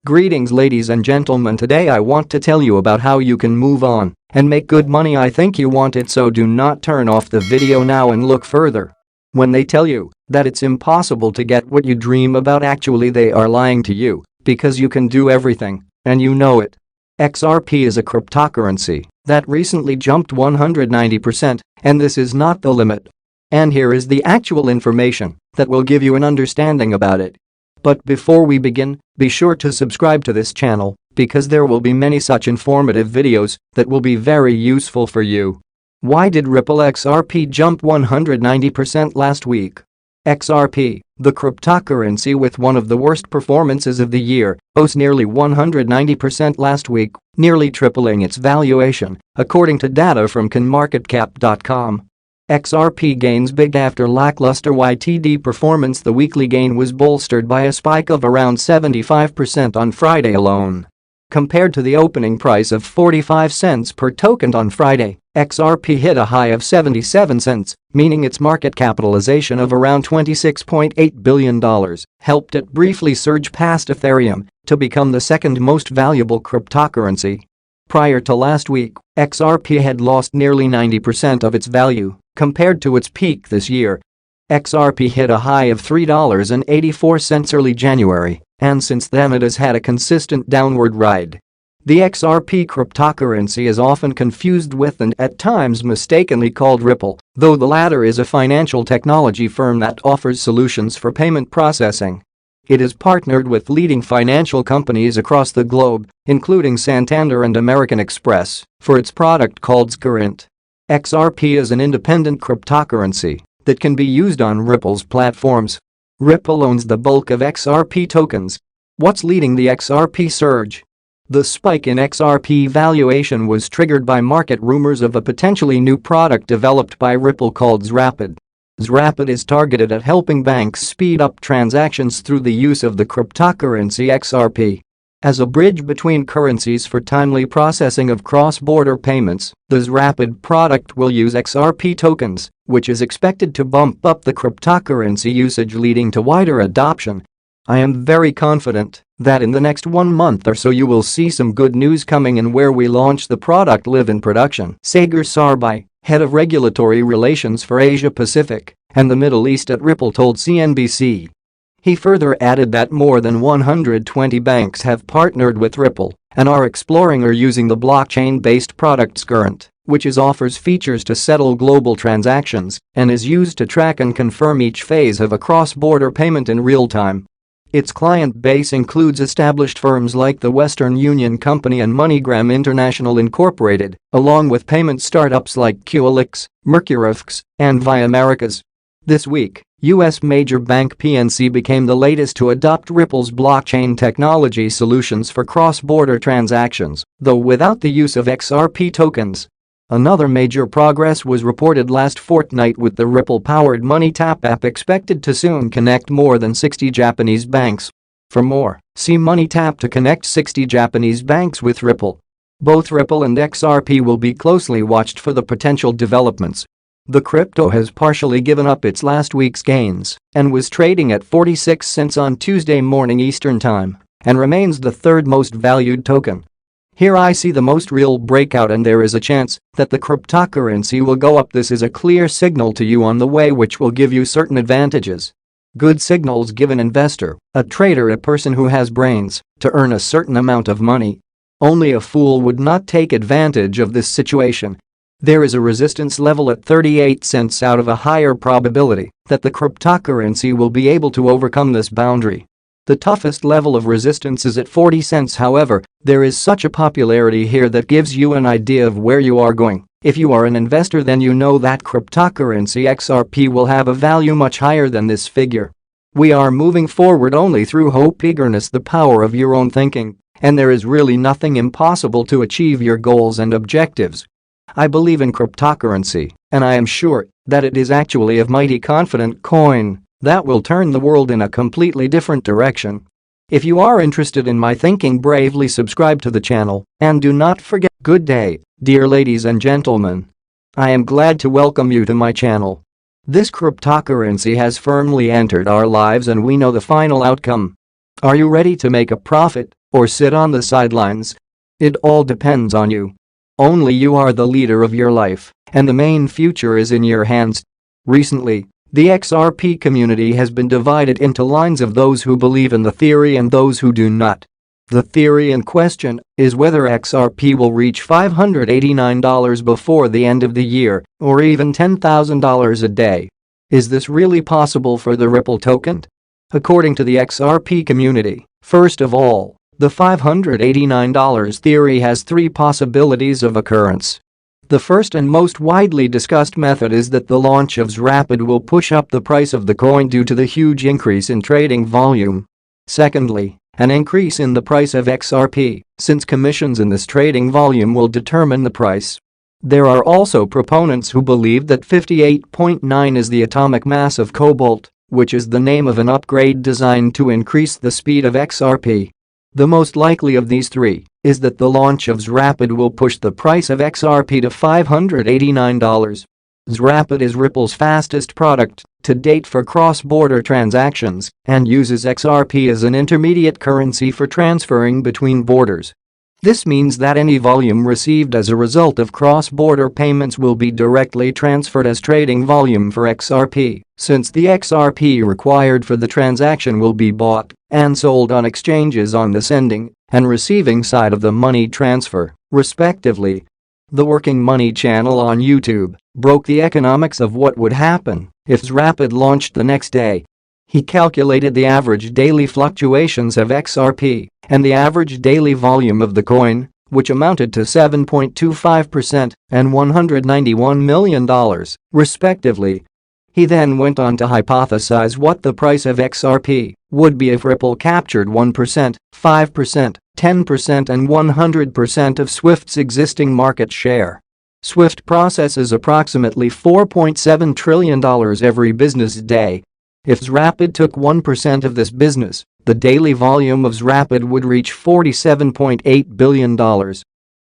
Greetings ladies and gentlemen, today I want to tell you about how you can move on and make good money. I think you want it, so do not turn off the video now and look further. When they tell you that it's impossible to get what you dream about, actually they are lying to you, because you can do everything, and you know it. XRP is a cryptocurrency that recently jumped 190%, and this is not the limit. And here is the actual information that will give you an understanding about it. But before we begin, be sure to subscribe to this channel because there will be many such informative videos that will be very useful for you. Why did Ripple XRP jump 190% last week? XRP, the cryptocurrency with one of the worst performances of the year, rose nearly 190% last week, nearly tripling its valuation, according to data from CoinMarketCap.com. XRP gains big after lackluster YTD performance. The weekly gain was bolstered by a spike of around 75% on Friday alone. Compared to the opening price of 45 cents per token on Friday, XRP hit a high of 77 cents, meaning its market capitalization of around $26.8 billion helped it briefly surge past Ethereum to become the second most valuable cryptocurrency. Prior to last week, XRP had lost nearly 90% of its value compared to its peak this year. XRP hit a high of $3.84 early January, and since then it has had a consistent downward ride. The XRP cryptocurrency is often confused with and at times mistakenly called Ripple, though the latter is a financial technology firm that offers solutions for payment processing. It is partnered with leading financial companies across the globe, including Santander and American Express, for its product called Current. XRP is an independent cryptocurrency that can be used on Ripple's platforms. Ripple owns the bulk of XRP tokens. What's leading the XRP surge? The spike in XRP valuation was triggered by market rumors of a potentially new product developed by Ripple called XRP. XRP is targeted at helping banks speed up transactions through the use of the cryptocurrency XRP. As a bridge between currencies for timely processing of cross-border payments, the XRP product will use XRP tokens, which is expected to bump up the cryptocurrency usage, leading to wider adoption. I am very confident that in the next 1 month or so you will see some good news coming in where we launch the product live in production. Sagar Sarbai, head of regulatory relations for Asia Pacific and the Middle East at Ripple, told CNBC. He further added that more than 120 banks have partnered with Ripple and are exploring or using the blockchain-based product Current, which offers features to settle global transactions and is used to track and confirm each phase of a cross-border payment in real time. Its client base includes established firms like the Western Union Company and MoneyGram International Incorporated, along with payment startups like QLX, Mercurifx, and Via Americas. This week, U.S. major bank PNC became the latest to adopt Ripple's blockchain technology solutions for cross-border transactions, though without the use of XRP tokens. Another major progress was reported last fortnight with the Ripple-powered MoneyTap app expected to soon connect more than 60 Japanese banks. For more, see MoneyTap to connect 60 Japanese banks with Ripple. Both Ripple and XRP will be closely watched for the potential developments. The crypto has partially given up its last week's gains and was trading at 46 cents on Tuesday morning Eastern Time and remains the third most valued token. Here I see the most real breakout, and there is a chance that the cryptocurrency will go up. This is a clear signal to you on the way which will give you certain advantages. Good signals give an investor, a trader, a person who has brains, to earn a certain amount of money. Only a fool would not take advantage of this situation. There is a resistance level at 38 cents out of a higher probability that the cryptocurrency will be able to overcome this boundary. The toughest level of resistance is at 40 cents. However, there is such a popularity here that gives you an idea of where you are going. If you are an investor, then you know that cryptocurrency XRP will have a value much higher than this figure. We are moving forward only through hope, eagerness, the power of your own thinking, and there is really nothing impossible to achieve your goals and objectives. I believe in cryptocurrency, and I am sure that it is actually a mighty confident coin that will turn the world in a completely different direction. If you are interested in my thinking, bravely subscribe to the channel and do not forget. Good day, dear ladies and gentlemen. I am glad to welcome you to my channel. This cryptocurrency has firmly entered our lives and we know the final outcome. Are you ready to make a profit? or sit on the sidelines? It all depends on you. Only you are the leader of your life, and the main future is in your hands. Recently, the XRP community has been divided into lines of those who believe in the theory and those who do not. The theory in question is whether XRP will reach $589 before the end of the year, or even $10,000 a day. Is this really possible for the Ripple token? According to the XRP community, first of all, the $589 theory has three possibilities of occurrence. The first and most widely discussed method is that the launch of XRP will push up the price of the coin due to the huge increase in trading volume. Secondly, an increase in the price of XRP, since commissions in this trading volume will determine the price. There are also proponents who believe that 58.9 is the atomic mass of cobalt, which is the name of an upgrade designed to increase the speed of XRP. The most likely of these three is that the launch of XRP will push the price of XRP to $589. XRP is Ripple's fastest product to date for cross-border transactions and uses XRP as an intermediate currency for transferring between borders. This means that any volume received as a result of cross-border payments will be directly transferred as trading volume for XRP, since the XRP required for the transaction will be bought and sold on exchanges on the sending and receiving side of the money transfer, respectively. The Working Money channel on YouTube broke the economics of what would happen if XRP launched the next day. He calculated the average daily fluctuations of XRP and the average daily volume of the coin, which amounted to 7.25% and $191 million, respectively. He then went on to hypothesize what the price of XRP would be if Ripple captured 1%, 5%, 10% and 100% of Swift's existing market share. Swift processes approximately $4.7 trillion every business day. If XRP took 1% of this business, the daily volume of XRP would reach $47.8 billion.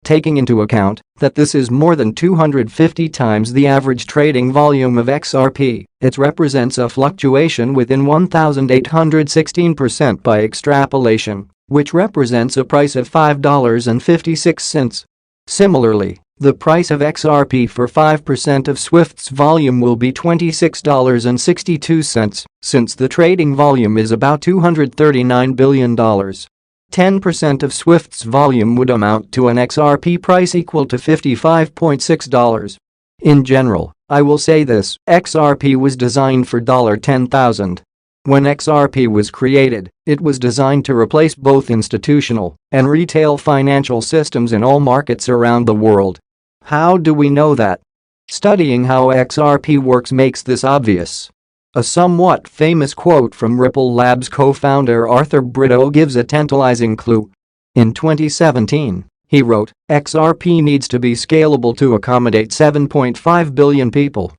Taking into account that this is more than 250 times the average trading volume of XRP, it represents a fluctuation within 1,816% by extrapolation, which represents a price of $5.56. Similarly, the price of XRP for 5% of Swift's volume will be $26.62, since the trading volume is about $239 billion. 10% of Swift's volume would amount to an XRP price equal to $55.6. In general, I will say this: XRP was designed for $10,000. When XRP was created, it was designed to replace both institutional and retail financial systems in all markets around the world. How do we know that? Studying how XRP works makes this obvious. A somewhat famous quote from Ripple Labs co-founder Arthur Brito gives a tantalizing clue. In 2017, he wrote, "XRP needs to be scalable to accommodate 7.5 billion people."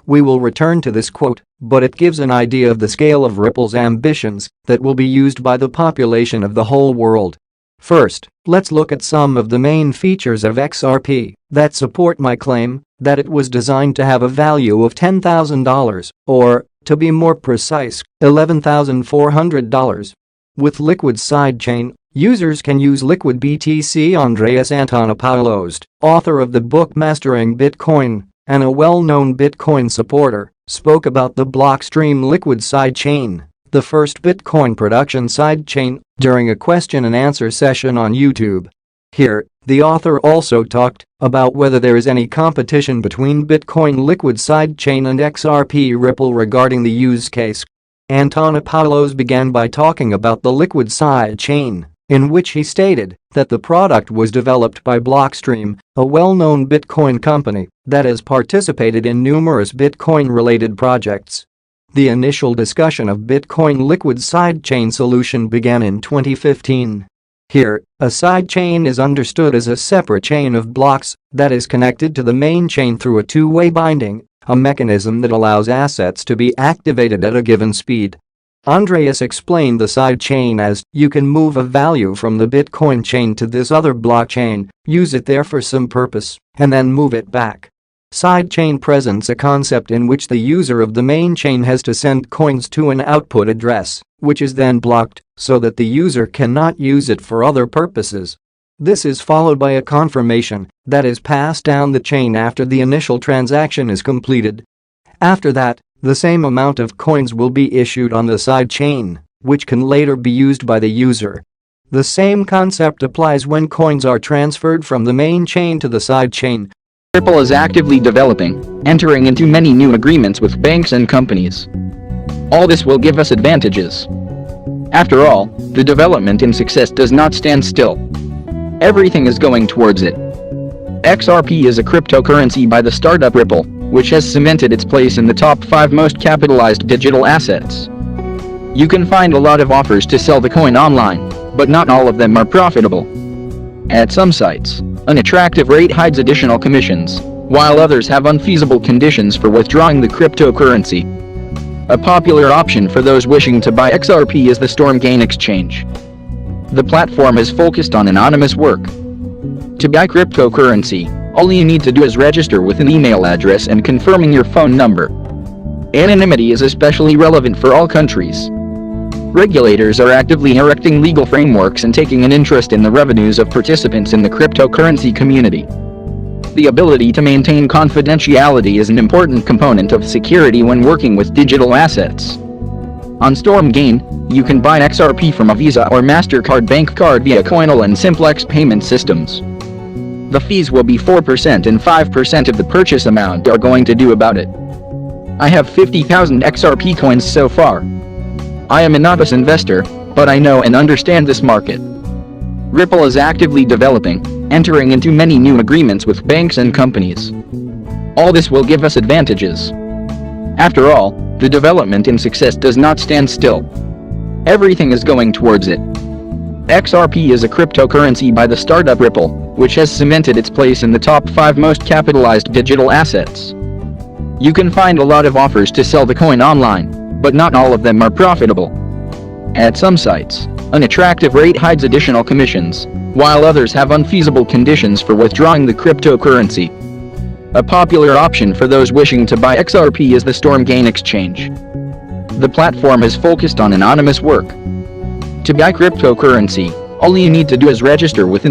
We will return to this quote, but it gives an idea of the scale of Ripple's ambitions that will be used by the population of the whole world. First, let's look at some of the main features of XRP that support my claim that it was designed to have a value of $10,000, or, to be more precise, $11,400. With Liquid Sidechain, users can use Liquid BTC. Andreas Antonopoulos, author of the book Mastering Bitcoin and a well-known Bitcoin supporter, spoke about the Blockstream Liquid Sidechain, the first Bitcoin production sidechain, during a question-and-answer session on YouTube. Here, the author also talked about whether there is any competition between Bitcoin Liquid Sidechain and XRP Ripple regarding the use case. Antonopoulos began by talking about the Liquid Sidechain, in which he stated that the product was developed by Blockstream, a well-known Bitcoin company that has participated in numerous Bitcoin-related projects. The initial discussion of Bitcoin Liquid Sidechain solution began in 2015. Here, a sidechain is understood as a separate chain of blocks that is connected to the main chain through a two-way binding, a mechanism that allows assets to be activated at a given speed. Andreas explained the sidechain as, you can move a value from the Bitcoin chain to this other blockchain, use it there for some purpose, and then move it back. Sidechain presents a concept in which the user of the main chain has to send coins to an output address, which is then blocked so that the user cannot use it for other purposes. This is followed by a confirmation that is passed down the chain after the initial transaction is completed. After that, the same amount of coins will be issued on the side chain, which can later be used by the user. The same concept applies when coins are transferred from the main chain to the side chain. Ripple is actively developing, entering into many new agreements with banks and companies. All this will give us advantages. After all, the development and success does not stand still. Everything is going towards it. XRP is a cryptocurrency by the startup Ripple, which has cemented its place in the top 5 most capitalized digital assets. You can find a lot of offers to sell the coin online, but not all of them are profitable. At some sites, an attractive rate hides additional commissions, while others have unfeasible conditions for withdrawing the cryptocurrency. A popular option for those wishing to buy XRP is the Stormgain exchange. The platform is focused on anonymous work. To buy cryptocurrency, all you need to do is register with an email address and confirming your phone number. Anonymity is especially relevant for all countries. Regulators are actively erecting legal frameworks and taking an interest in the revenues of participants in the cryptocurrency community. The ability to maintain confidentiality is an important component of security when working with digital assets. On Stormgain, you can buy XRP from a Visa or MasterCard bank card via Coinal and Simplex payment systems. The fees will be 4% and 5% of the purchase amount are going to do about it. I have 50,000 XRP coins so far. I am a novice investor, but I know and understand this market. Ripple is actively developing, entering into many new agreements with banks and companies. All this will give us advantages. After all, the development and success does not stand still. Everything is going towards it. XRP is a cryptocurrency by the startup Ripple, which has cemented its place in the top 5 most capitalized digital assets. You can find a lot of offers to sell the coin online, but not all of them are profitable. At some sites, an attractive rate hides additional commissions, while others have unfeasible conditions for withdrawing the cryptocurrency. A popular option for those wishing to buy XRP is the Stormgain exchange. The platform is focused on anonymous work. To buy cryptocurrency, all you need to do is register with an